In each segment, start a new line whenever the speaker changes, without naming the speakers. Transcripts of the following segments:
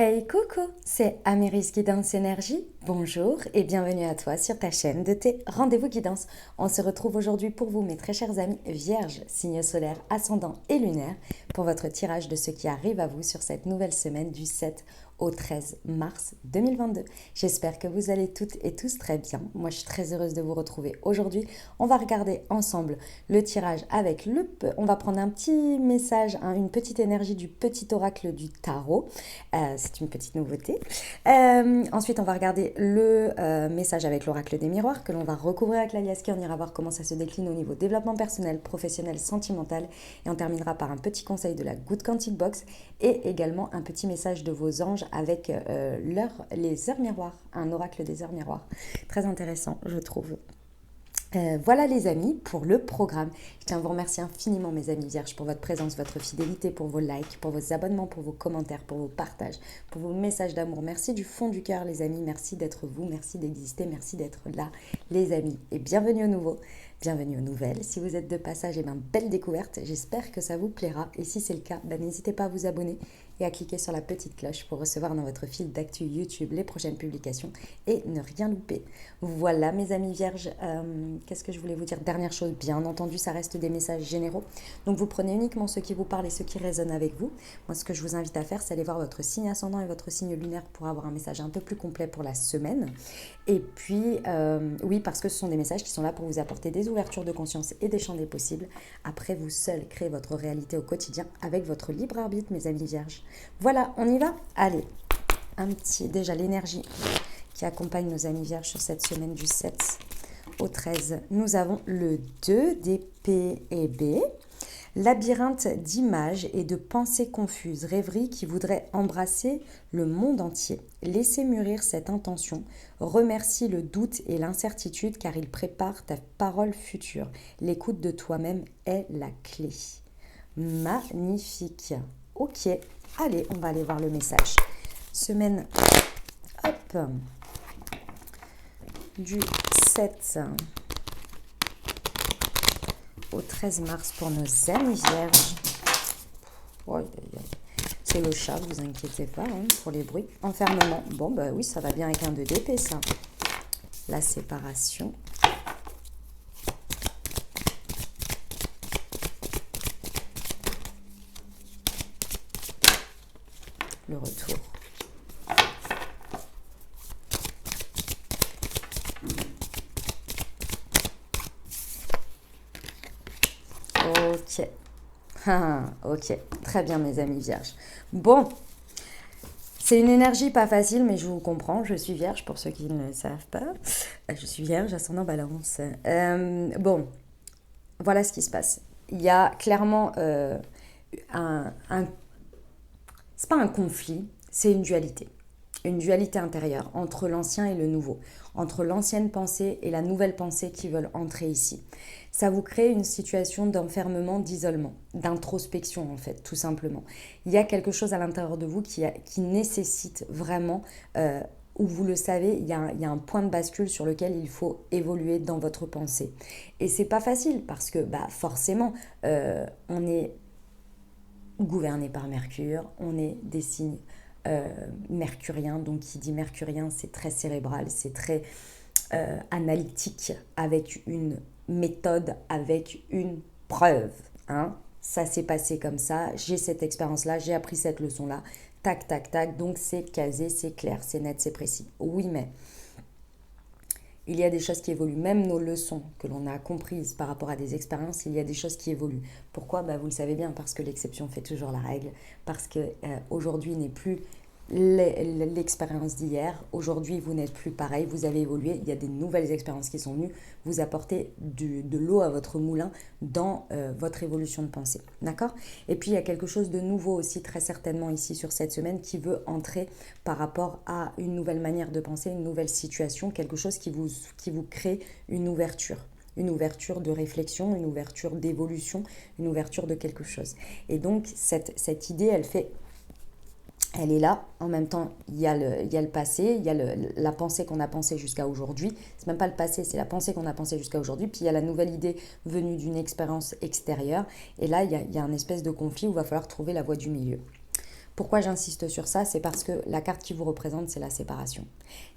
Hey coucou, c'est Améris Guidance Énergie. Bonjour et bienvenue à toi sur ta chaîne de tes rendez-vous guidance. On se retrouve aujourd'hui pour vous, mes très chers amis vierges, signes solaires, ascendants et lunaires, pour votre tirage de ce qui arrive à vous sur cette nouvelle semaine du 7 au 13 mars 2022. J'espère que vous allez toutes et tous très bien. Moi, je suis très heureuse de vous retrouver aujourd'hui. On va regarder ensemble le tirage avec on va prendre un petit message, une petite énergie du petit oracle du tarot. C'est une petite nouveauté. Ensuite, on va regarder le message avec l'oracle des miroirs que l'on va recouvrir avec l'Aliaski. On ira voir comment ça se décline au niveau développement personnel, professionnel, sentimental. Et on terminera par un petit conseil de la Good Quantic Box et également un petit message de vos anges avec les heures miroirs, un oracle des heures miroirs. Très intéressant, je trouve. Voilà les amis pour le programme. Je tiens à vous remercier infiniment mes amis vierges pour votre présence, votre fidélité, pour vos likes, pour vos abonnements, pour vos commentaires, pour vos partages, pour vos messages d'amour. Merci du fond du cœur les amis, merci d'être vous, merci d'exister, merci d'être là les amis. Et bienvenue au nouveau, bienvenue aux nouvelles. Si vous êtes de passage, belle découverte, j'espère que ça vous plaira. Et si c'est le cas, n'hésitez pas à vous abonner et à cliquer sur la petite cloche pour recevoir dans votre fil d'actu YouTube les prochaines publications et ne rien louper. Voilà mes amis vierges, qu'est-ce que je voulais vous dire? Dernière chose, bien entendu, ça reste des messages généraux. Donc vous prenez uniquement ceux qui vous parlent et ceux qui résonnent avec vous. Moi, ce que je vous invite à faire, c'est aller voir votre signe ascendant et votre signe lunaire pour avoir un message un peu plus complet pour la semaine. Et puis, oui, parce que ce sont des messages qui sont là pour vous apporter des ouvertures de conscience et des champs des possibles. Après, vous seul créez votre réalité au quotidien avec votre libre arbitre, mes amis vierges. Voilà, on y va? Allez, déjà l'énergie qui accompagne nos amis vierges sur cette semaine du 7 au 13. Nous avons le 2 d'épée et B, labyrinthe d'images et de pensées confuses, rêveries qui voudraient embrasser le monde entier. Laissez mûrir cette intention, remercie le doute et l'incertitude car il prépare ta parole future. L'écoute de toi-même est la clé. Magnifique. Ok, allez, on va aller voir le message. Semaine, hop, du 7 au 13 mars pour nos amis vierges. Oh, c'est le chat, vous inquiétez pas pour les bruits. Enfermement, bon bah oui, ça va bien avec un 2 d'épée ça. La séparation. Le retour. Ok. Ok. Très bien, mes amis vierges. Bon. C'est une énergie pas facile, mais je vous comprends. Je suis vierge, pour ceux qui ne le savent pas. Je suis vierge, ascendant balance. Bon. Voilà ce qui se passe. Il y a clairement c'est pas un conflit, c'est une dualité. Une dualité intérieure entre l'ancien et le nouveau, entre l'ancienne pensée et la nouvelle pensée qui veulent entrer ici. Ça vous crée une situation d'enfermement, d'isolement, d'introspection en fait, tout simplement. Il y a quelque chose à l'intérieur de vous qui nécessite vraiment, où vous le savez, il y a un point de bascule sur lequel il faut évoluer dans votre pensée. Et c'est pas facile parce que forcément, on est gouverné par Mercure, on est des signes mercurien, donc qui dit mercurien, c'est très cérébral, c'est très analytique, avec une méthode, avec une preuve. Ça s'est passé comme ça, j'ai cette expérience-là, j'ai appris cette leçon-là, tac, tac, tac, donc c'est casé, c'est clair, c'est net, c'est précis. Oui, mais il y a des choses qui évoluent, même nos leçons que l'on a comprises par rapport à des expériences, il y a des choses qui évoluent. Pourquoi? Vous le savez bien, parce que l'exception fait toujours la règle, parce qu'aujourd'hui n'est plus l'expérience d'hier. Aujourd'hui, vous n'êtes plus pareil, vous avez évolué, il y a des nouvelles expériences qui sont venues vous apporter de l'eau à votre moulin dans votre évolution de pensée. D'accord? Et puis, il y a quelque chose de nouveau aussi, très certainement ici sur cette semaine, qui veut entrer par rapport à une nouvelle manière de penser, une nouvelle situation, quelque chose qui vous crée une ouverture de réflexion, une ouverture d'évolution, une ouverture de quelque chose. Et donc, cette idée, elle est là. En même temps, il y a le passé, il y a la pensée qu'on a pensée jusqu'à aujourd'hui. C'est même pas le passé, c'est la pensée qu'on a pensée jusqu'à aujourd'hui. Puis il y a la nouvelle idée venue d'une expérience extérieure. Et là, il y a un espèce de conflit où il va falloir trouver la voie du milieu. Pourquoi j'insiste sur ça? C'est parce que la carte qui vous représente, c'est la séparation.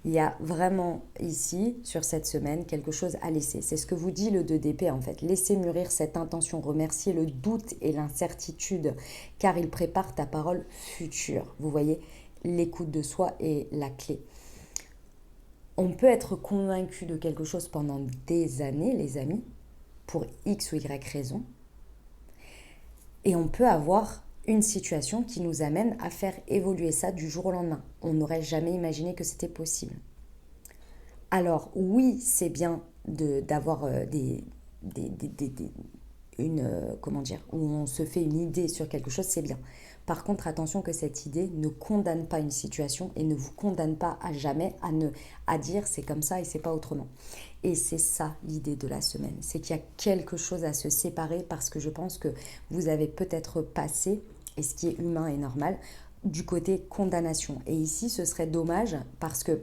Il y a vraiment ici, sur cette semaine, quelque chose à laisser. C'est ce que vous dit le 2 d'épée en fait. Laissez mûrir cette intention, remerciez le doute et l'incertitude, car il prépare ta parole future. Vous voyez, l'écoute de soi est la clé. On peut être convaincu de quelque chose pendant des années, les amis, pour X ou Y raison. Et on peut avoir une situation qui nous amène à faire évoluer ça du jour au lendemain. On n'aurait jamais imaginé que c'était possible. Alors oui, c'est bien d'avoir où on se fait une idée sur quelque chose, c'est bien. Par contre, attention que cette idée ne condamne pas une situation et ne vous condamne pas à jamais à dire c'est comme ça et c'est pas autrement. Et c'est ça l'idée de la semaine, c'est qu'il y a quelque chose à se séparer parce que je pense que vous avez peut-être passé, et ce qui est humain et normal, du côté condamnation. Et ici, ce serait dommage parce que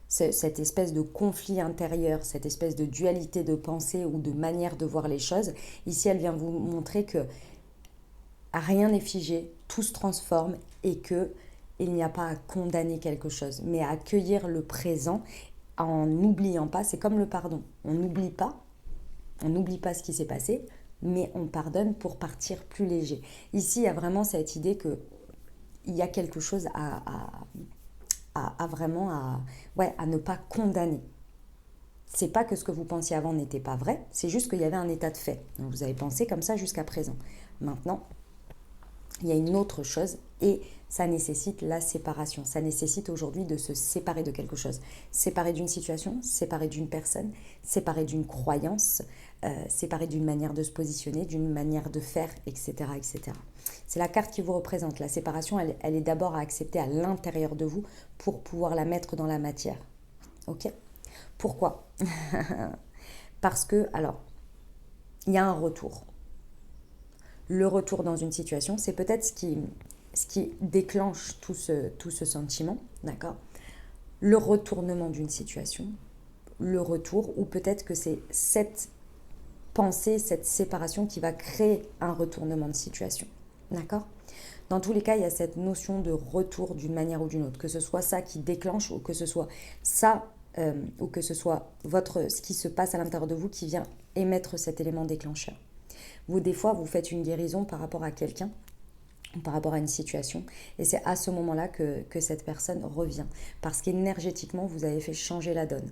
cette espèce de conflit intérieur, cette espèce de dualité de pensée ou de manière de voir les choses, ici, elle vient vous montrer que rien n'est figé, tout se transforme et que il n'y a pas à condamner quelque chose, mais à accueillir le présent en n'oubliant pas. C'est comme le pardon. On n'oublie pas ce qui s'est passé, mais on pardonne pour partir plus léger. Ici, il y a vraiment cette idée que il y a quelque chose à ne pas condamner. C'est pas que ce que vous pensiez avant n'était pas vrai, c'est juste qu'il y avait un état de fait. Donc vous avez pensé comme ça jusqu'à présent. Maintenant, il y a une autre chose et ça nécessite la séparation. Ça nécessite aujourd'hui de se séparer de quelque chose. Séparer d'une situation, séparer d'une personne, séparer d'une croyance, séparer d'une manière de se positionner, d'une manière de faire, etc., etc. C'est la carte qui vous représente. La séparation, elle est d'abord à accepter à l'intérieur de vous pour pouvoir la mettre dans la matière. Ok ? Pourquoi ? Parce que, alors, il y a un retour. Le retour dans une situation, c'est peut-être ce qui déclenche tout ce sentiment, d'accord ? Le retournement d'une situation, le retour, ou peut-être que c'est cette pensée, cette séparation qui va créer un retournement de situation, d'accord ? Dans tous les cas, il y a cette notion de retour d'une manière ou d'une autre, que ce soit ça qui déclenche ou que ce soit ça, ou que ce soit ce qui se passe à l'intérieur de vous qui vient émettre cet élément déclencheur. Vous, des fois, vous faites une guérison par rapport à quelqu'un, par rapport à une situation, et c'est à ce moment-là que cette personne revient. Parce qu'énergétiquement, vous avez fait changer la donne.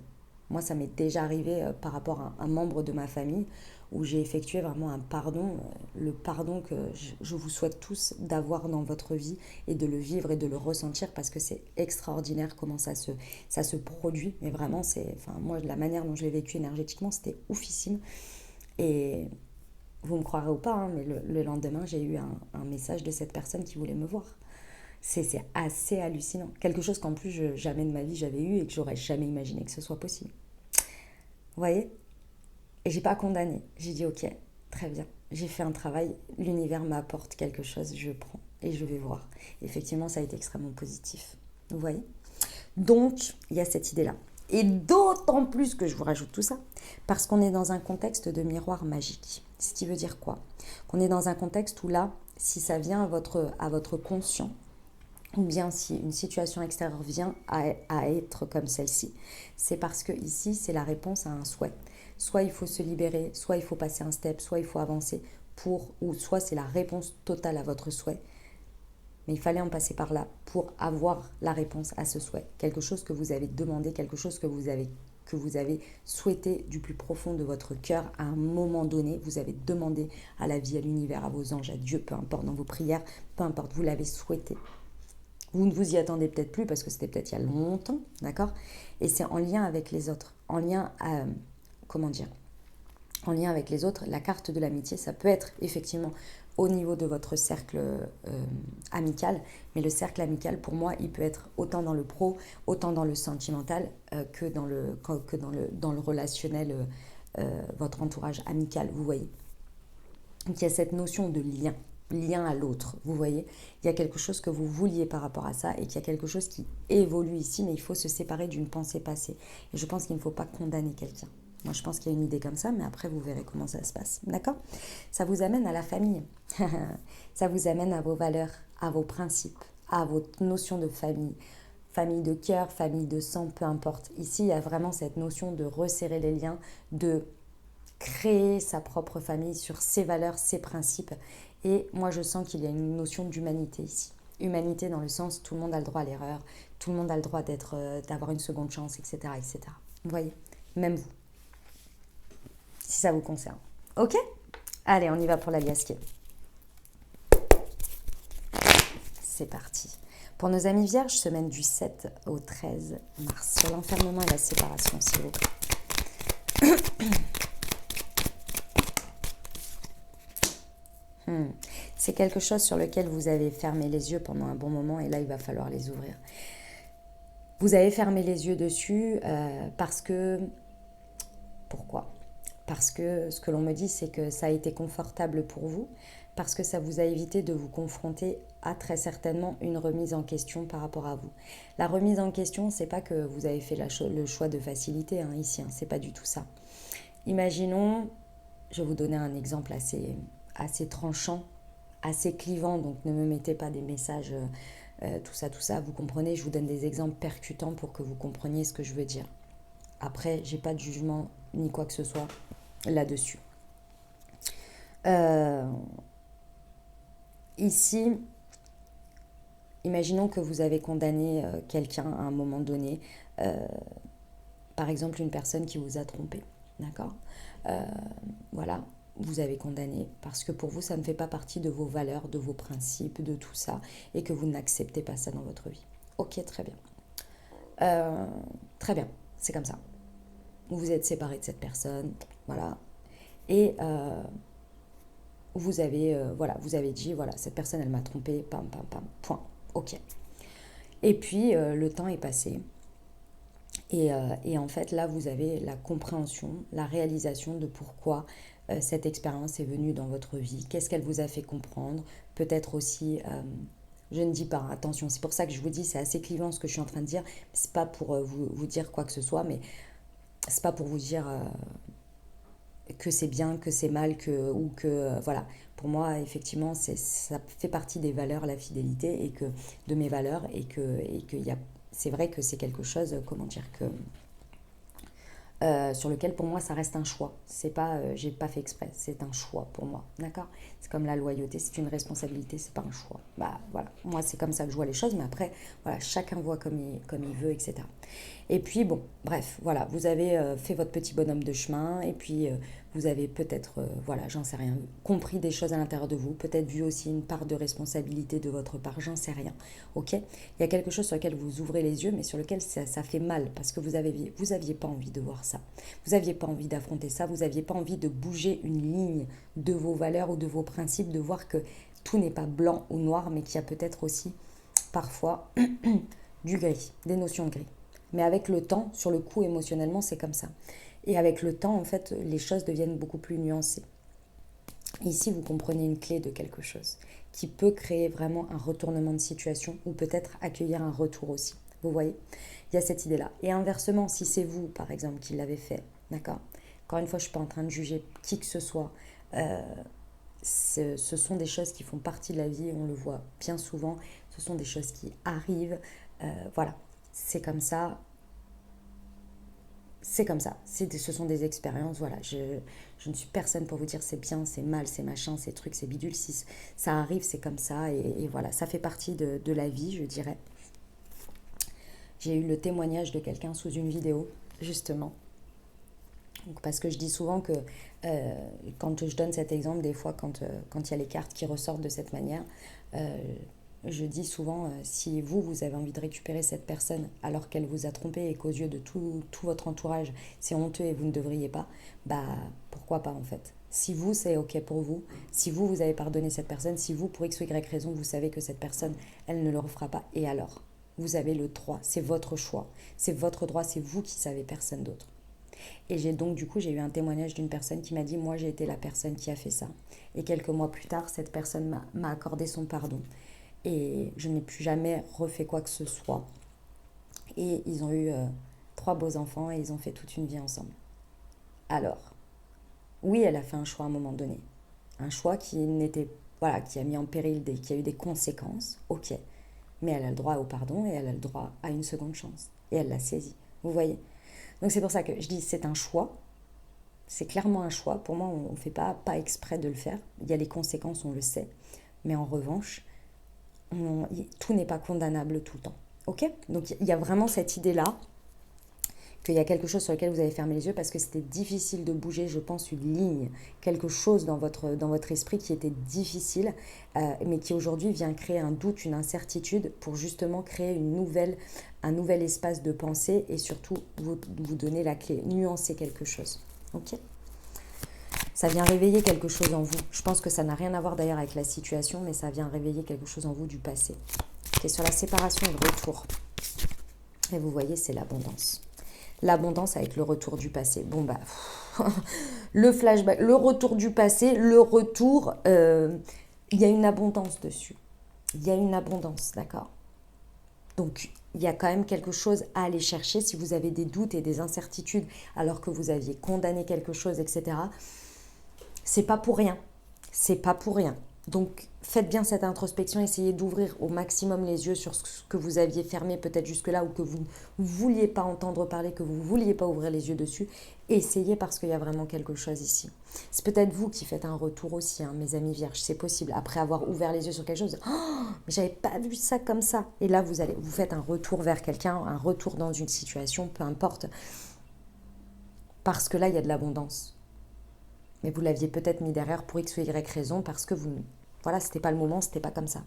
Moi, ça m'est déjà arrivé par rapport à un membre de ma famille, où j'ai effectué vraiment un pardon, le pardon que je vous souhaite tous d'avoir dans votre vie, et de le vivre et de le ressentir, parce que c'est extraordinaire comment ça se produit. Mais vraiment, moi, la manière dont je l'ai vécu énergétiquement, c'était oufissime. Et vous me croirez ou pas, hein, mais le lendemain, j'ai eu un message de cette personne qui voulait me voir. C'est assez hallucinant. Quelque chose qu'en plus, jamais de ma vie, j'avais eu et que j'aurais jamais imaginé que ce soit possible. Vous voyez ? Et j'ai pas condamné. J'ai dit, ok, très bien. J'ai fait un travail, l'univers m'apporte quelque chose, je prends et je vais voir. Effectivement, ça a été extrêmement positif. Vous voyez ? Donc, il y a cette idée-là. Et d'autant plus que je vous rajoute tout ça, parce qu'on est dans un contexte de miroir magique. Ce qui veut dire quoi ? Qu'on est dans un contexte où là, si ça vient à votre conscient, ou bien si une situation extérieure vient à être comme celle-ci, c'est parce que ici, c'est la réponse à un souhait. Soit il faut se libérer, soit il faut passer un step, soit il faut avancer ou soit c'est la réponse totale à votre souhait. Mais il fallait en passer par là pour avoir la réponse à ce souhait. Quelque chose que vous avez demandé, quelque chose que vous avez souhaité du plus profond de votre cœur à un moment donné. Vous avez demandé à la vie, à l'univers, à vos anges, à Dieu, peu importe, dans vos prières, peu importe, vous l'avez souhaité. Vous ne vous y attendez peut-être plus parce que c'était peut-être il y a longtemps, d'accord ? Et c'est en lien avec les autres, en lien avec les autres. La carte de l'amitié, ça peut être effectivement au niveau de votre cercle amical, mais le cercle amical, pour moi, il peut être autant dans le pro, autant dans le sentimental que dans le relationnel, votre entourage amical, vous voyez. Donc il y a cette notion de lien à l'autre, vous voyez. Il y a quelque chose que vous vouliez par rapport à ça et qu'il y a quelque chose qui évolue ici, mais il faut se séparer d'une pensée passée. Et je pense qu'il ne faut pas condamner quelqu'un, Moi, je pense qu'il y a une idée comme ça, mais après, vous verrez comment ça se passe. D'accord? Ça vous amène à la famille. Ça vous amène à vos valeurs, à vos principes, à votre notion de famille. Famille de cœur, famille de sang, peu importe. Ici, il y a vraiment cette notion de resserrer les liens, de créer sa propre famille sur ses valeurs, ses principes. Et moi, je sens qu'il y a une notion d'humanité ici. Humanité dans le sens, tout le monde a le droit à l'erreur, tout le monde a le droit d'avoir une seconde chance, etc., etc. Vous voyez? Même vous, si ça vous concerne. Ok? Allez, on y va pour la liasquée. C'est parti. Pour nos amis vierges, semaine du 7 au 13 mars, sur l'enfermement et la séparation, s'il vous plaît. C'est quelque chose sur lequel vous avez fermé les yeux pendant un bon moment et là, il va falloir les ouvrir. Vous avez fermé les yeux dessus parce que... Pourquoi? Parce que ce que l'on me dit, c'est que ça a été confortable pour vous, parce que ça vous a évité de vous confronter à très certainement une remise en question par rapport à vous. La remise en question, c'est pas que vous avez fait le choix de facilité ici, c'est pas du tout ça. Imaginons, je vais vous donner un exemple assez tranchant, assez clivant, donc ne me mettez pas des messages, tout ça, vous comprenez, je vous donne des exemples percutants pour que vous compreniez ce que je veux dire. Après, j'ai pas de jugement ni quoi que ce soit là-dessus. Ici, imaginons que vous avez condamné quelqu'un à un moment donné, par exemple une personne qui vous a trompé, d'accord? Voilà, vous avez condamné parce que pour vous, ça ne fait pas partie de vos valeurs, de vos principes, de tout ça, et que vous n'acceptez pas ça dans votre vie. Ok, très bien. Très bien, c'est comme ça. Vous êtes séparé de cette personne, voilà. Et vous avez dit, voilà, cette personne, elle m'a trompé, pam, pam, pam, point. Ok. Et puis, le temps est passé. Et en fait, là, vous avez la compréhension, la réalisation de pourquoi cette expérience est venue dans votre vie. Qu'est-ce qu'elle vous a fait comprendre? Peut-être aussi, je ne dis pas, attention, c'est pour ça que je vous dis, c'est assez clivant ce que je suis en train de dire. C'est pas pour vous dire quoi que ce soit, mais c'est pas pour vous dire que c'est bien, que c'est mal, ou que voilà. Pour moi, effectivement, ça fait partie des valeurs, la fidélité, et que de mes valeurs, c'est vrai que c'est quelque chose, comment dire, sur lequel pour moi ça reste un choix. C'est pas, j'ai pas fait exprès, c'est un choix pour moi, d'accord? C'est comme la loyauté, c'est une responsabilité, c'est pas un choix. Bah voilà, moi c'est comme ça que je vois les choses, mais après, voilà, chacun voit comme il veut, etc. Et puis bon, bref, voilà, vous avez fait votre petit bonhomme de chemin, et puis vous avez peut-être, voilà, j'en sais rien, compris des choses à l'intérieur de vous, peut-être vu aussi une part de responsabilité de votre part, j'en sais rien, ok? Il y a quelque chose sur lequel vous ouvrez les yeux, mais sur lequel ça fait mal, parce que vous aviez pas envie de voir ça, vous aviez pas envie d'affronter ça, vous aviez pas envie de bouger une ligne de vos valeurs ou de vos principes, de voir que tout n'est pas blanc ou noir, mais qu'il y a peut-être aussi, parfois, du gris, des notions de gris. Mais avec le temps, sur le coup, émotionnellement, c'est comme ça. Et avec le temps, en fait, les choses deviennent beaucoup plus nuancées. Ici, vous comprenez une clé de quelque chose qui peut créer vraiment un retournement de situation ou peut-être accueillir un retour aussi. Vous voyez? Il y a cette idée-là. Et inversement, si c'est vous, par exemple, qui l'avez fait, d'accord? Encore une fois, je ne suis pas en train de juger qui que ce soit. Ce sont des choses qui font partie de la vie, on le voit bien souvent. Ce sont des choses qui arrivent. Voilà, c'est comme ça. C'est comme ça, ce sont des expériences, voilà, je ne suis personne pour vous dire c'est bien, c'est mal, c'est machin, c'est truc, c'est bidule, si ça arrive, c'est comme ça, et voilà, ça fait partie de la vie, je dirais. J'ai eu le témoignage de quelqu'un sous une vidéo, justement, donc, parce que je dis souvent que quand je donne cet exemple, des fois, quand il y a les cartes qui ressortent de cette manière, je dis souvent, si vous avez envie de récupérer cette personne alors qu'elle vous a trompé et qu'aux yeux de tout votre entourage, c'est honteux et vous ne devriez pas, bah pourquoi pas en fait. Si vous, c'est ok pour vous, si vous avez pardonné cette personne, si vous, pour X ou Y raison, vous savez que cette personne, elle ne le refera pas, et alors? Vous avez le droit, c'est votre choix, c'est votre droit, c'est vous qui savez, personne d'autre. Et j'ai eu un témoignage d'une personne qui m'a dit, moi j'ai été la personne qui a fait ça. Et quelques mois plus tard, cette personne m'a accordé son pardon. Et je n'ai plus jamais refait quoi que ce soit. Et ils ont eu 3 beaux enfants et ils ont fait toute une vie ensemble. Alors, oui, elle a fait un choix à un moment donné. Un choix qui n'était, voilà, qui a mis en péril, qui a eu des conséquences, ok. Mais elle a le droit au pardon et elle a le droit à une seconde chance. Et elle l'a saisi. Vous voyez? Donc c'est pour ça que je dis c'est un choix. C'est clairement un choix. Pour moi, on ne fait pas exprès de le faire. Il y a les conséquences, on le sait. Mais en revanche, tout n'est pas condamnable tout le temps. Ok? Donc il y a vraiment cette idée-là qu'il y a quelque chose sur lequel vous avez fermé les yeux parce que c'était difficile de bouger, je pense, une ligne, quelque chose dans votre esprit qui était difficile, mais qui aujourd'hui vient créer un doute, une incertitude pour justement créer un nouvel espace de pensée et surtout vous donner la clé, nuancer quelque chose. Ok ? Ça vient réveiller quelque chose en vous. Je pense que ça n'a rien à voir d'ailleurs avec la situation, mais ça vient réveiller quelque chose en vous du passé. Ok, sur la séparation et le retour. Et vous voyez, c'est l'abondance. L'abondance avec le retour du passé. Bon, bah, le flashback, le retour du passé, le retour, il y a une abondance dessus. Il y a une abondance, d'accord ? Donc, il y a quand même quelque chose à aller chercher si vous avez des doutes et des incertitudes alors que vous aviez condamné quelque chose, etc. C'est pas pour rien. C'est pas pour rien. Donc, faites bien cette introspection, essayez d'ouvrir au maximum les yeux sur ce que vous aviez fermé peut-être jusque-là ou que vous ne vouliez pas entendre parler, que vous ne vouliez pas ouvrir les yeux dessus. Essayez parce qu'il y a vraiment quelque chose ici. C'est peut-être vous qui faites un retour aussi, hein, mes amis vierges, c'est possible. Après avoir ouvert les yeux sur quelque chose, oh, mais j'avais pas vu ça comme ça. Et là, vous faites un retour vers quelqu'un, un retour dans une situation, peu importe. Parce que là, il y a de l'abondance. Mais vous l'aviez peut-être mis derrière pour X ou Y raison parce que voilà, c'était pas le moment, c'était pas comme ça.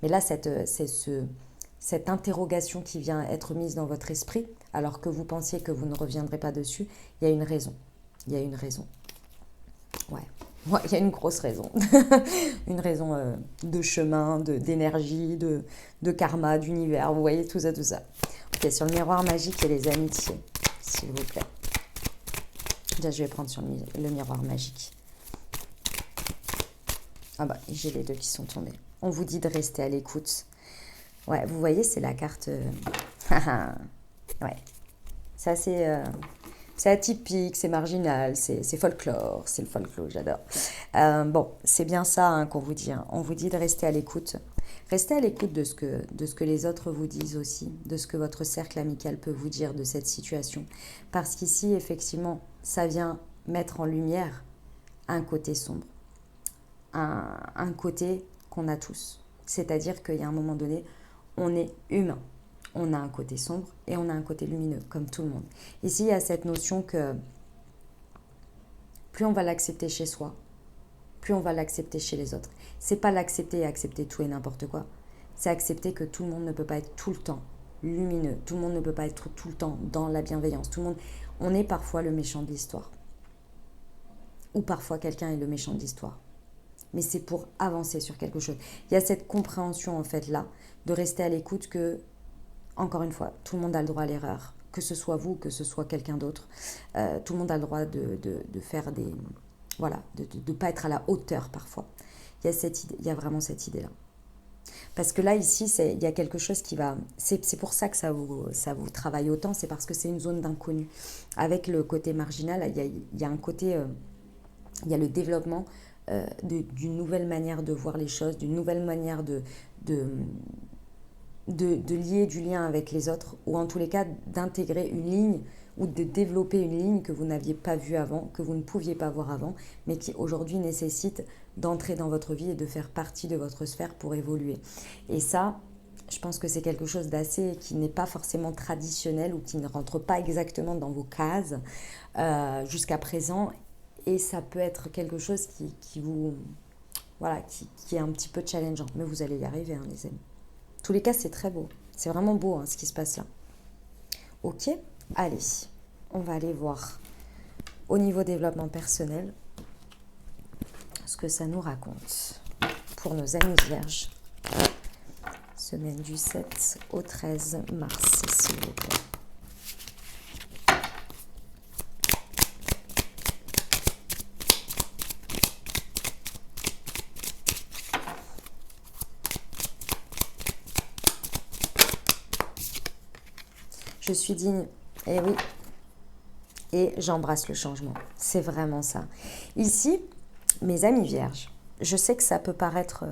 Mais là, cette interrogation qui vient être mise dans votre esprit, alors que vous pensiez que vous ne reviendrez pas dessus, il y a une raison. Il y a une raison. Ouais, il y a une grosse raison. Une raison de chemin, d'énergie, de karma, d'univers. Vous voyez, tout ça, tout ça. Ok, sur le miroir magique et les amitiés, s'il vous plaît. Déjà, je vais prendre sur le miroir magique. Ah bah, j'ai les deux qui sont tombés. On vous dit de rester à l'écoute. Ouais, vous voyez, c'est la carte... ouais, c'est assez... c'est atypique, c'est marginal, c'est folklore, c'est le folklore, j'adore. Bon, c'est bien ça hein, qu'on vous dit. Hein. On vous dit de rester à l'écoute. Restez à l'écoute de ce que les autres vous disent aussi, de ce que votre cercle amical peut vous dire de cette situation. Parce qu'ici, effectivement, ça vient mettre en lumière un côté sombre. Un côté qu'on a tous. C'est-à-dire qu'il y a un moment donné, on est humain. On a un côté sombre et on a un côté lumineux, comme tout le monde. Ici, il y a cette notion que plus on va l'accepter chez soi, plus on va l'accepter chez les autres. C'est pas l'accepter et accepter tout et n'importe quoi. C'est accepter que tout le monde ne peut pas être tout le temps lumineux. Tout le monde ne peut pas être tout le temps dans la bienveillance. On est parfois le méchant de l'histoire. Ou parfois quelqu'un est le méchant de l'histoire. Mais c'est pour avancer sur quelque chose. Il y a cette compréhension en fait là, de rester à l'écoute que, encore une fois, tout le monde a le droit à l'erreur. Que ce soit vous, que ce soit quelqu'un d'autre. Tout le monde a le droit de faire des... Voilà, de ne pas être à la hauteur parfois. Il y a vraiment cette idée-là. Parce que là, ici, il y a quelque chose qui va... C'est pour ça que ça vous travaille autant, c'est parce que c'est une zone d'inconnu. Avec le côté marginal, il y a un côté... il y a le développement d'une nouvelle manière de voir les choses, d'une nouvelle manière de lier du lien avec les autres, ou en tous les cas d'intégrer une ligne ou de développer une ligne que vous n'aviez pas vue avant, que vous ne pouviez pas voir avant, mais qui aujourd'hui nécessite d'entrer dans votre vie et de faire partie de votre sphère pour évoluer. Et ça, je pense que c'est quelque chose d'assez qui n'est pas forcément traditionnel ou qui ne rentre pas exactement dans vos cases jusqu'à présent. Et ça peut être quelque chose qui vous... Voilà, qui est un petit peu challengeant. Mais vous allez y arriver, hein, les amis. En tous les cas, c'est très beau. C'est vraiment beau, hein, ce qui se passe là. Ok, allez. On va aller voir au niveau développement personnel ce que ça nous raconte pour nos amis vierges. Semaine du 7 au 13 mars, s'il vous plaît. Je suis digne. Eh oui. et j'embrasse le changement. C'est vraiment ça. Ici, mes amis vierges, je sais que ça peut paraître...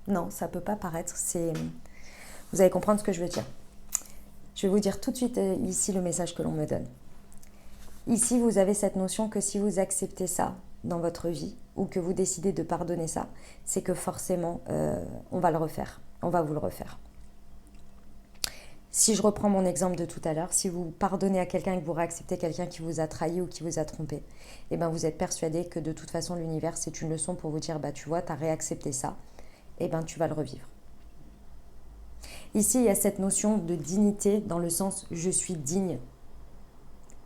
Non, ça peut pas paraître. Vous allez comprendre ce que je veux dire. Je vais vous dire tout de suite ici le message que l'on me donne. Ici, vous avez cette notion que si vous acceptez ça dans votre vie ou que vous décidez de pardonner ça, c'est que forcément, on va le refaire. On va vous le refaire. Si je reprends mon exemple de tout à l'heure, si vous pardonnez à quelqu'un et que vous réacceptez quelqu'un qui vous a trahi ou qui vous a trompé, eh ben vous êtes persuadé que de toute façon, l'univers, c'est une leçon pour vous dire, bah tu vois, tu as réaccepté ça, eh ben tu vas le revivre. Ici, il y a cette notion de dignité dans le sens « je suis digne ».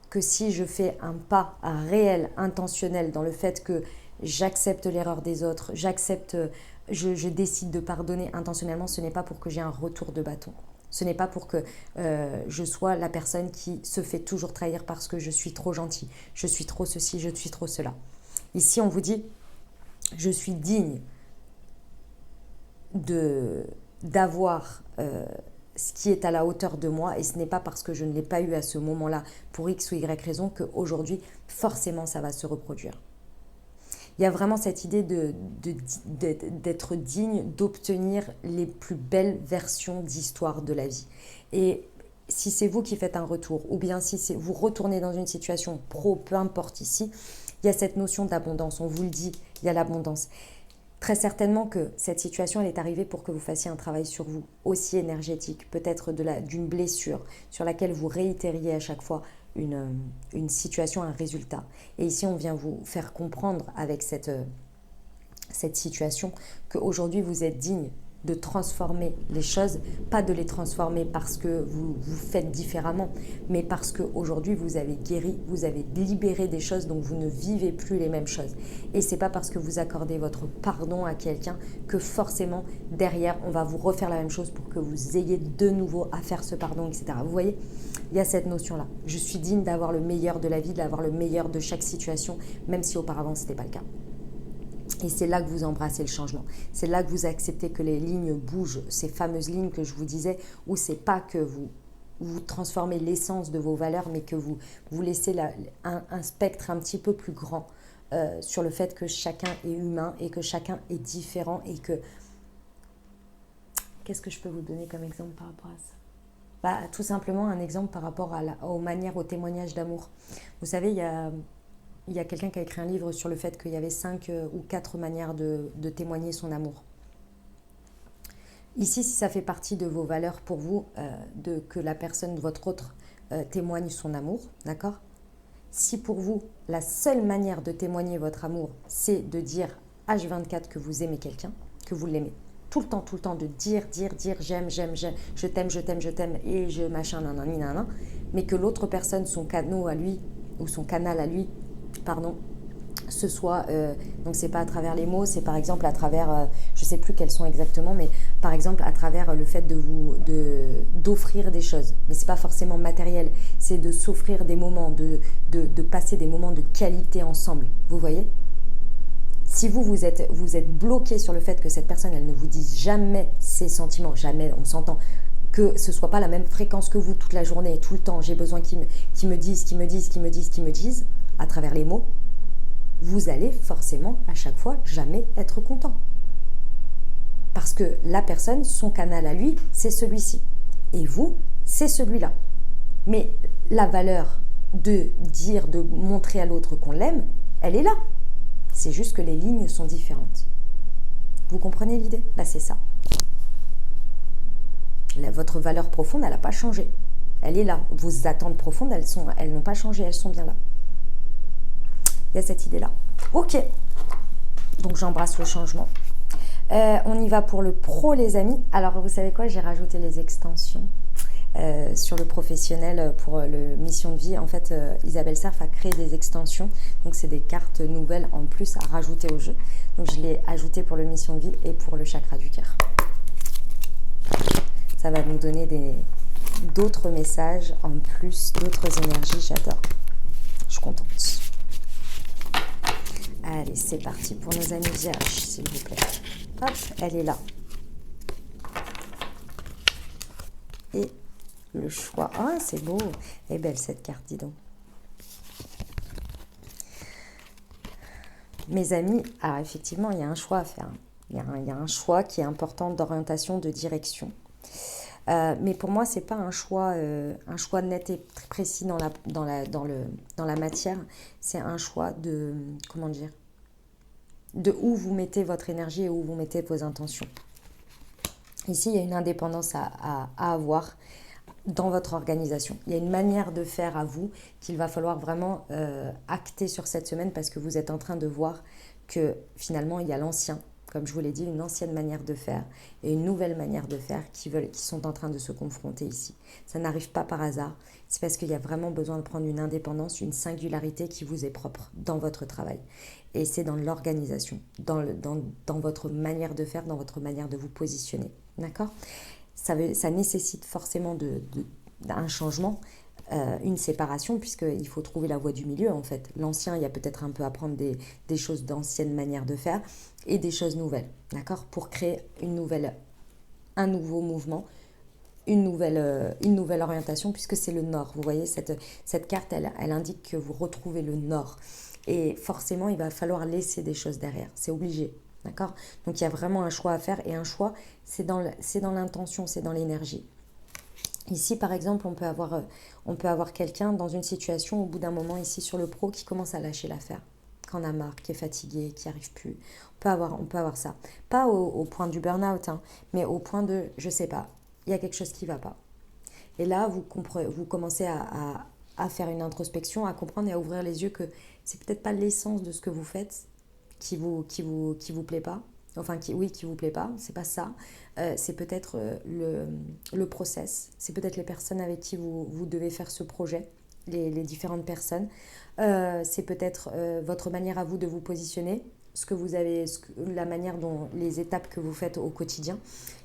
Que si je fais un pas réel, intentionnel dans le fait que j'accepte l'erreur des autres, je décide de pardonner intentionnellement, ce n'est pas pour que j'ai un retour de bâton. Ce n'est pas pour que je sois la personne qui se fait toujours trahir parce que je suis trop gentil, je suis trop ceci, je suis trop cela. Ici, on vous dit « je suis digne d'avoir ce qui est à la hauteur de moi et ce n'est pas parce que je ne l'ai pas eu à ce moment-là pour X ou Y raison qu'aujourd'hui, forcément, ça va se reproduire. » Il y a vraiment cette idée d'être digne, d'obtenir les plus belles versions d'histoire de la vie. Et si c'est vous qui faites un retour ou bien si vous retournez dans une situation pro, peu importe ici, il y a cette notion d'abondance. On vous le dit, il y a l'abondance. Très certainement que cette situation, elle est arrivée pour que vous fassiez un travail sur vous, aussi énergétique, peut-être d'une blessure sur laquelle vous réitériez à chaque fois une situation, un résultat. Et ici, on vient vous faire comprendre avec cette situation qu'aujourd'hui, vous êtes digne de transformer les choses, pas de les transformer parce que vous faites différemment, mais parce qu'aujourd'hui vous avez guéri, vous avez libéré des choses, donc vous ne vivez plus les mêmes choses. Et c'est pas parce que vous accordez votre pardon à quelqu'un que forcément derrière on va vous refaire la même chose pour que vous ayez de nouveau à faire ce pardon, etc. Vous voyez, il y a cette notion-là. Je suis digne d'avoir le meilleur de la vie, d'avoir le meilleur de chaque situation, même si auparavant ce n'était pas le cas. Et c'est là que vous embrassez le changement. C'est là que vous acceptez que les lignes bougent, ces fameuses lignes que je vous disais, où c'est pas que vous transformez l'essence de vos valeurs, mais que vous laissez un spectre un petit peu plus grand sur le fait que chacun est humain et que chacun est différent et que... Qu'est-ce que je peux vous donner comme exemple par rapport à ça ? Bah, tout simplement un exemple par rapport aux manières, aux témoignages d'amour. Vous savez, il y a quelqu'un qui a écrit un livre sur le fait qu'il y avait 5 ou 4 manières de témoigner son amour. Ici, si ça fait partie de vos valeurs pour vous, que la personne, votre autre, témoigne son amour, d'accord ? Si pour vous, la seule manière de témoigner votre amour, c'est de dire H24 que vous aimez quelqu'un, que vous l'aimez, tout le temps, de dire, j'aime, je t'aime, et je machin, nanana, mais que l'autre personne, son canal à lui, ou son canal à lui, ce soit, donc c'est pas à travers les mots, c'est par exemple à travers, je sais plus quels sont exactement, mais par exemple à travers le fait d'offrir des choses, mais c'est pas forcément matériel, c'est de s'offrir des moments, de passer des moments de qualité ensemble, vous voyez ? Si vous êtes bloqué sur le fait que cette personne, elle ne vous dise jamais ses sentiments, jamais, on s'entend, que ce soit pas la même fréquence que vous toute la journée, tout le temps, j'ai besoin qu'ils me disent, à travers les mots, vous allez forcément à chaque fois jamais être content. Parce que la personne, son canal à lui, c'est celui-ci. Et vous, c'est celui-là. Mais la valeur de dire, de montrer à l'autre qu'on l'aime, elle est là. C'est juste que les lignes sont différentes. Vous comprenez l'idée ? Bah, c'est ça. Votre valeur profonde, elle n'a pas changé. Elle est là. Vos attentes profondes, elles n'ont pas changé, elles sont bien là. Il y a cette idée-là. Ok, donc j'embrasse le changement. On y va pour le pro, les amis. Alors, vous savez quoi ? J'ai rajouté les extensions sur le professionnel pour le mission de vie. En fait, Isabelle Serf a créé des extensions. Donc, c'est des cartes nouvelles en plus à rajouter au jeu. Donc, je l'ai ajouté pour le mission de vie et pour le chakra du cœur. Ça va nous donner d'autres messages en plus, d'autres énergies. J'adore. Je suis contente. Allez, c'est parti pour nos amis vierges, s'il vous plaît. Hop, elle est là. Et le choix. Ah, c'est beau. Elle est belle cette carte, dis donc. Mes amis, alors effectivement, il y a un choix à faire. Il y a un choix qui est important d'orientation, de direction. Mais pour moi, c'est pas un choix net et très précis dans la matière. C'est un choix de, comment dire, de où vous mettez votre énergie et où vous mettez vos intentions. Ici, il y a une indépendance à avoir dans votre organisation. Il y a une manière de faire à vous qu'il va falloir vraiment acter sur cette semaine parce que vous êtes en train de voir que finalement, il y a l'ancien, comme je vous l'ai dit, une ancienne manière de faire et une nouvelle manière de faire qui sont en train de se confronter ici. Ça n'arrive pas par hasard, c'est parce qu'il y a vraiment besoin de prendre une indépendance, une singularité qui vous est propre dans votre travail. Et c'est dans l'organisation, dans votre manière de faire, dans votre manière de vous positionner. D'accord ? Ça nécessite forcément un changement, une séparation, puisqu'il faut trouver la voie du milieu en fait. L'ancien, il y a peut-être un peu à prendre des choses d'anciennes manières de faire et des choses nouvelles, d'accord ? Pour créer un nouveau mouvement, une nouvelle orientation, puisque c'est le nord. Vous voyez, cette carte, elle indique que vous retrouvez le nord. Et forcément, il va falloir laisser des choses derrière. C'est obligé. D'accord ? Donc, il y a vraiment un choix à faire. Et un choix, c'est dans l'intention, c'est dans l'énergie. Ici, par exemple, on peut avoir quelqu'un dans une situation, au bout d'un moment, ici sur le pro, qui commence à lâcher l'affaire, qui en a marre, qui est fatigué, qui n'y arrive plus. On peut avoir ça. Pas au point du burn-out, hein, mais au point de, je sais pas, il y a quelque chose qui ne va pas. Et là, vous commencez à faire une introspection, à comprendre et à ouvrir les yeux que c'est peut-être pas l'essence de ce que vous faites qui vous plaît pas. Enfin, qui vous plaît pas, c'est pas ça. C'est peut-être le process, c'est peut-être les personnes avec qui vous devez faire ce projet, les différentes personnes. C'est peut-être votre manière à vous de vous positionner, la manière dont les étapes que vous faites au quotidien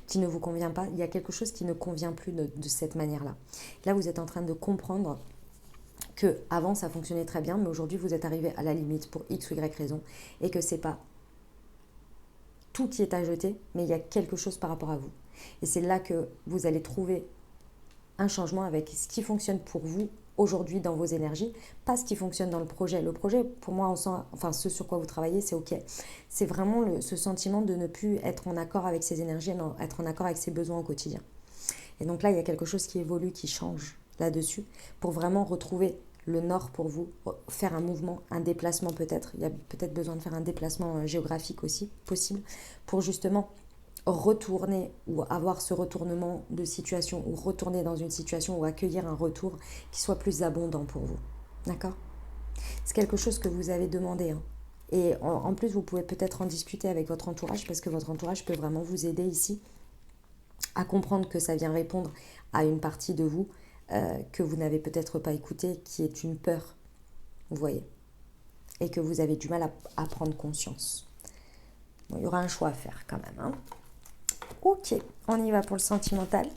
qui ne vous convient pas. Il y a quelque chose qui ne convient plus de cette manière-là. Là, vous êtes en train de comprendre que avant ça fonctionnait très bien, mais aujourd'hui vous êtes arrivé à la limite pour X ou Y raison et que c'est pas tout qui est à jeter, mais il y a quelque chose par rapport à vous. Et c'est là que vous allez trouver un changement avec ce qui fonctionne pour vous aujourd'hui dans vos énergies, pas ce qui fonctionne dans le projet. Le projet, pour moi, ce sur quoi vous travaillez, c'est ok. C'est vraiment ce sentiment de ne plus être en accord avec ses énergies, être en accord avec ses besoins au quotidien. Et donc là, il y a quelque chose qui évolue, qui change là-dessus, pour vraiment retrouver le nord pour vous, faire un mouvement, un déplacement peut-être. Il y a peut-être besoin de faire un déplacement géographique aussi, possible, pour justement retourner ou avoir ce retournement de situation ou retourner dans une situation ou accueillir un retour qui soit plus abondant pour vous. D'accord ? C'est quelque chose que vous avez demandé. Hein. Et en plus, vous pouvez peut-être en discuter avec votre entourage parce que votre entourage peut vraiment vous aider ici à comprendre que ça vient répondre à une partie de vous que vous n'avez peut-être pas écouté, qui est une peur, vous voyez, et que vous avez du mal à prendre conscience. Bon, il y aura un choix à faire quand même. Hein. Ok, on y va pour le sentimental.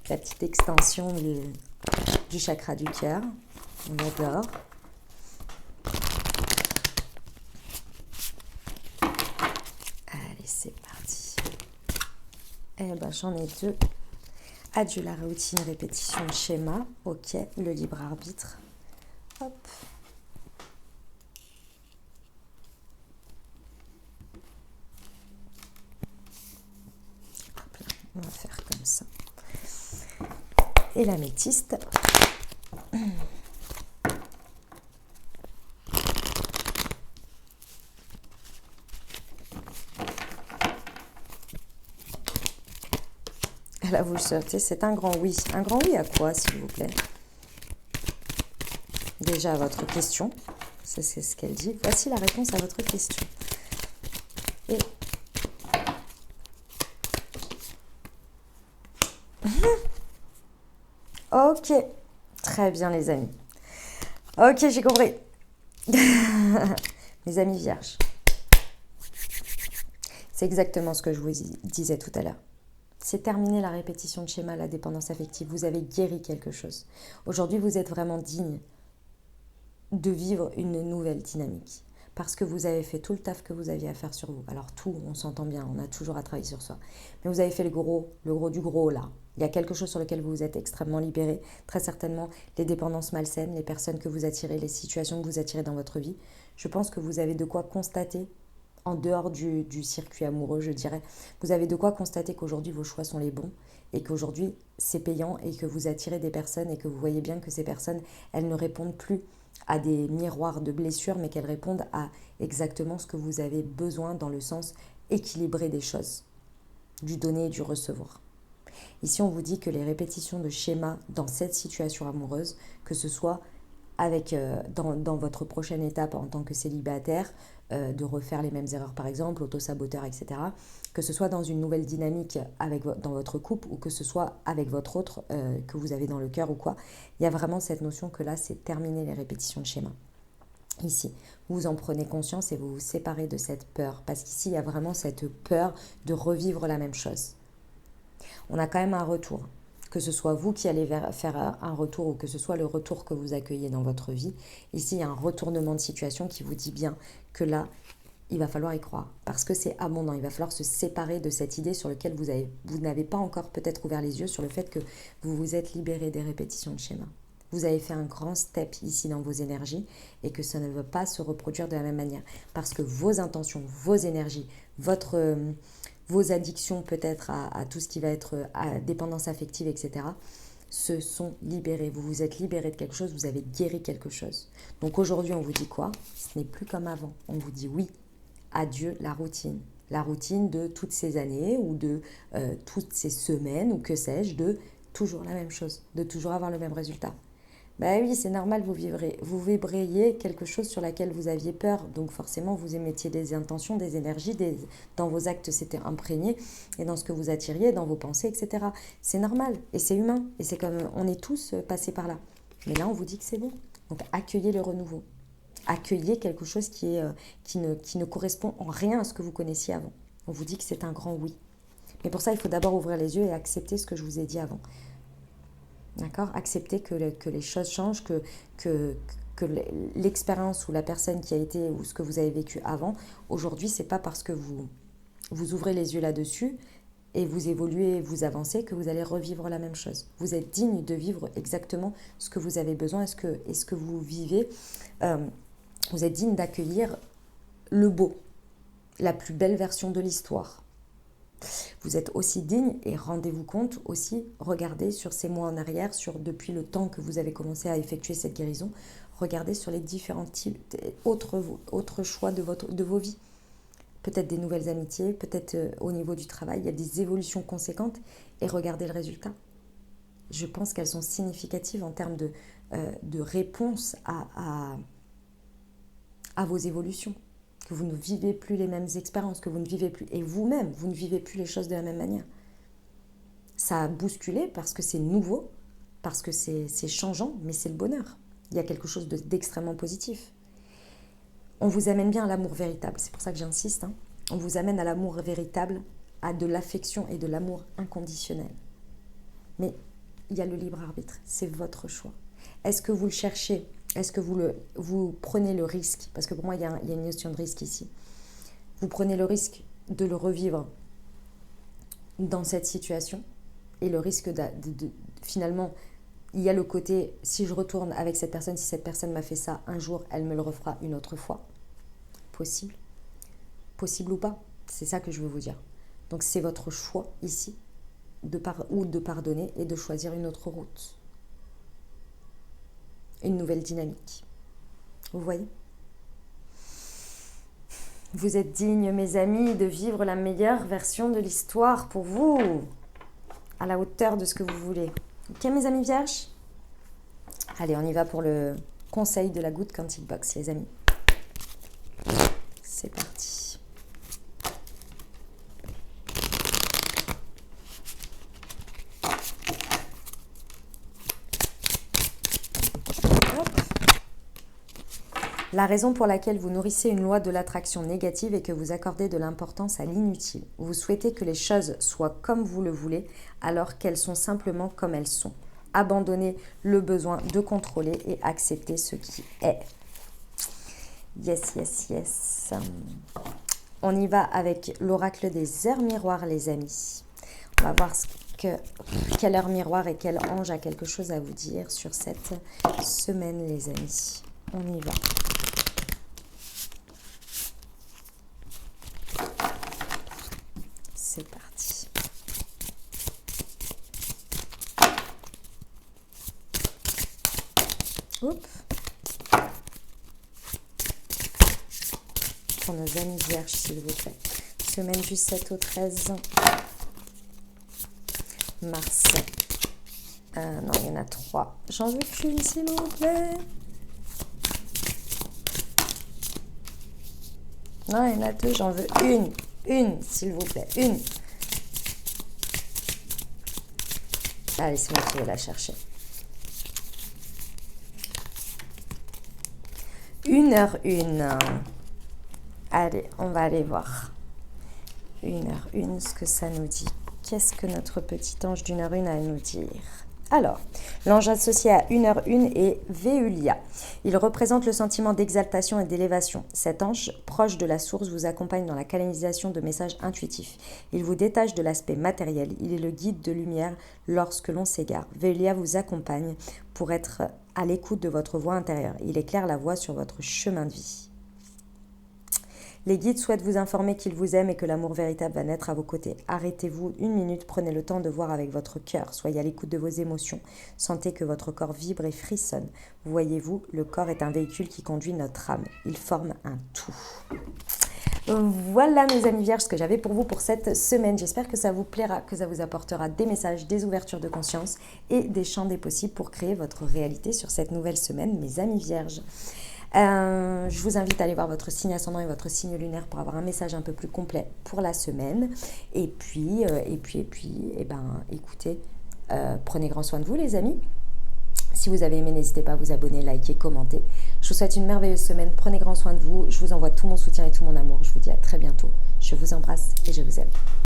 La petite extension du chakra du cœur. On adore. Allez, c'est parti. Eh ben, j'en ai deux. Adieu la routine, répétition de schéma. Ok, le libre arbitre. Hop. Hop là, on va faire comme ça. Et l'améthyste. Là, vous le sortez, c'est un grand oui. Un grand oui à quoi, s'il vous plaît? Déjà à votre question. Ça, c'est ce qu'elle dit. Voici la réponse à votre question. Et... Ok. Très bien, les amis. Ok, j'ai compris. Mes amis vierges. C'est exactement ce que je vous disais tout à l'heure. C'est terminé la répétition de schéma, la dépendance affective. Vous avez guéri quelque chose. Aujourd'hui, vous êtes vraiment digne de vivre une nouvelle dynamique. Parce que vous avez fait tout le taf que vous aviez à faire sur vous. Alors tout, on s'entend bien, on a toujours à travailler sur soi. Mais vous avez fait le gros du gros là. Il y a quelque chose sur lequel vous vous êtes extrêmement libéré. Très certainement, les dépendances malsaines, les personnes que vous attirez, les situations que vous attirez dans votre vie. Je pense que vous avez de quoi constater, en dehors du circuit amoureux, je dirais, vous avez de quoi constater qu'aujourd'hui, vos choix sont les bons et qu'aujourd'hui, c'est payant et que vous attirez des personnes et que vous voyez bien que ces personnes, elles ne répondent plus à des miroirs de blessures, mais qu'elles répondent à exactement ce que vous avez besoin dans le sens équilibré des choses, du donner et du recevoir. Ici, on vous dit que les répétitions de schémas dans cette situation amoureuse, que ce soit avec, dans votre prochaine étape en tant que célibataire, de refaire les mêmes erreurs par exemple, auto-saboteur, etc., que ce soit dans une nouvelle dynamique dans votre couple ou que ce soit avec votre autre que vous avez dans le cœur ou quoi, il y a vraiment cette notion que là, c'est terminer les répétitions de schémas. Ici, vous en prenez conscience et vous vous séparez de cette peur, parce qu'ici, il y a vraiment cette peur de revivre la même chose. On a quand même un retour, que ce soit vous qui allez faire un retour ou que ce soit le retour que vous accueillez dans votre vie. Ici, il y a un retournement de situation qui vous dit bien que là, il va falloir y croire parce que c'est abondant. Il va falloir se séparer de cette idée sur laquelle vous n'avez pas encore peut-être ouvert les yeux sur le fait que vous vous êtes libéré des répétitions de schémas. Vous avez fait un grand step ici dans vos énergies et que ça ne va pas se reproduire de la même manière parce que vos intentions, vos énergies, vos addictions peut-être à tout ce qui va être à dépendance affective, etc., se sont libérés. Vous vous êtes libéré de quelque chose, vous avez guéri quelque chose. Donc aujourd'hui, on vous dit quoi? Ce n'est plus comme avant. On vous dit oui, adieu la routine. La routine de toutes ces années ou de toutes ces semaines ou que sais-je, de toujours la même chose, de toujours avoir le même résultat. Ben oui, c'est normal, vous vibriez quelque chose sur laquelle vous aviez peur. Donc forcément, vous émettiez des intentions, des énergies, dans vos actes, c'était imprégné, et dans ce que vous attiriez, dans vos pensées, etc. C'est normal, et c'est humain, et c'est comme, on est tous passés par là. Mais là, on vous dit que c'est bon. Donc accueillez le renouveau. Accueillez quelque chose qui ne correspond en rien à ce que vous connaissiez avant. On vous dit que c'est un grand oui. Mais pour ça, il faut d'abord ouvrir les yeux et accepter ce que je vous ai dit avant. D'accord? Accepter que les choses changent, que l'expérience ou la personne qui a été ou ce que vous avez vécu avant, aujourd'hui, c'est pas parce que vous ouvrez les yeux là-dessus et vous évoluez, vous avancez, que vous allez revivre la même chose. Vous êtes digne de vivre exactement ce que vous avez besoin et ce que vous vivez. Vous êtes digne d'accueillir le beau, la plus belle version de l'histoire. Vous êtes aussi digne et rendez-vous compte aussi, regardez sur ces mois en arrière, depuis le temps que vous avez commencé à effectuer cette guérison, regardez sur les différents types, autres choix de vos vies. Peut-être des nouvelles amitiés, peut-être au niveau du travail, il y a des évolutions conséquentes et regardez le résultat. Je pense qu'elles sont significatives en termes de réponse à vos évolutions. Que vous ne vivez plus les mêmes expériences, que vous ne vivez plus, et vous-même, vous ne vivez plus les choses de la même manière. Ça a bousculé parce que c'est nouveau, parce que c'est changeant, mais c'est le bonheur. Il y a quelque chose d'extrêmement positif. On vous amène bien à l'amour véritable, c'est pour ça que j'insiste. On vous amène à l'amour véritable, à de l'affection et de l'amour inconditionnel. Mais il y a le libre arbitre, c'est votre choix. Est-ce que vous le cherchez ? Est-ce que vous prenez le risque? Parce que pour moi, il y a une notion de risque ici. Vous prenez le risque de le revivre dans cette situation et le risque finalement, il y a le côté, si je retourne avec cette personne, si cette personne m'a fait ça un jour, elle me le refera une autre fois. Possible. Possible ou pas, c'est ça que je veux vous dire. Donc c'est votre choix ici, de pardonner et de choisir une autre route. Une nouvelle dynamique. Vous voyez? Vous êtes dignes, mes amis, de vivre la meilleure version de l'histoire pour vous, à la hauteur de ce que vous voulez. Ok, mes amis vierges? Allez, on y va pour le conseil de la Good Quantic Box, les amis. C'est parti. La raison pour laquelle vous nourrissez une loi de l'attraction négative est que vous accordez de l'importance à l'inutile. Vous souhaitez que les choses soient comme vous le voulez, alors qu'elles sont simplement comme elles sont. Abandonnez le besoin de contrôler et acceptez ce qui est. Yes, yes, yes. On y va avec l'oracle des heures miroirs, les amis. On va voir quelle heure miroir et quel ange a quelque chose à vous dire sur cette semaine, les amis. On y va. C'est parti. Oups. Pour nos amis vierges, s'il vous plaît. Semaine du 7 au 13 mars. Non, il y en a 3. J'en veux qu'une, s'il vous plaît. Non, il y en a 2. J'en veux une. Une, s'il vous plaît. Une. Allez, c'est moi qui vais la chercher. 1h01. Allez, on va aller voir. 1h01, ce que ça nous dit. Qu'est-ce que notre petit ange d'1h01 a à nous dire? Alors, l'ange associé à 1h01 est Véulia. Il représente le sentiment d'exaltation et d'élévation. Cet ange, proche de la source, vous accompagne dans la canalisation de messages intuitifs. Il vous détache de l'aspect matériel. Il est le guide de lumière lorsque l'on s'égare. Véulia vous accompagne pour être à l'écoute de votre voix intérieure. Il éclaire la voie sur votre chemin de vie. Les guides souhaitent vous informer qu'ils vous aiment et que l'amour véritable va naître à vos côtés. Arrêtez-vous 1 minute, prenez le temps de voir avec votre cœur. Soyez à l'écoute de vos émotions. Sentez que votre corps vibre et frissonne. Voyez-vous, le corps est un véhicule qui conduit notre âme. Il forme un tout. Voilà mes amis vierges ce que j'avais pour vous pour cette semaine. J'espère que ça vous plaira, que ça vous apportera des messages, des ouvertures de conscience et des champs des possibles pour créer votre réalité sur cette nouvelle semaine, mes amis vierges. Je vous invite à aller voir votre signe ascendant et votre signe lunaire pour avoir un message un peu plus complet pour la semaine. Et puis, écoutez, prenez grand soin de vous les amis. Si vous avez aimé, n'hésitez pas à vous abonner, liker, commenter. Je vous souhaite une merveilleuse semaine. Prenez grand soin de vous. Je vous envoie tout mon soutien et tout mon amour. Je vous dis à très bientôt. Je vous embrasse et je vous aime.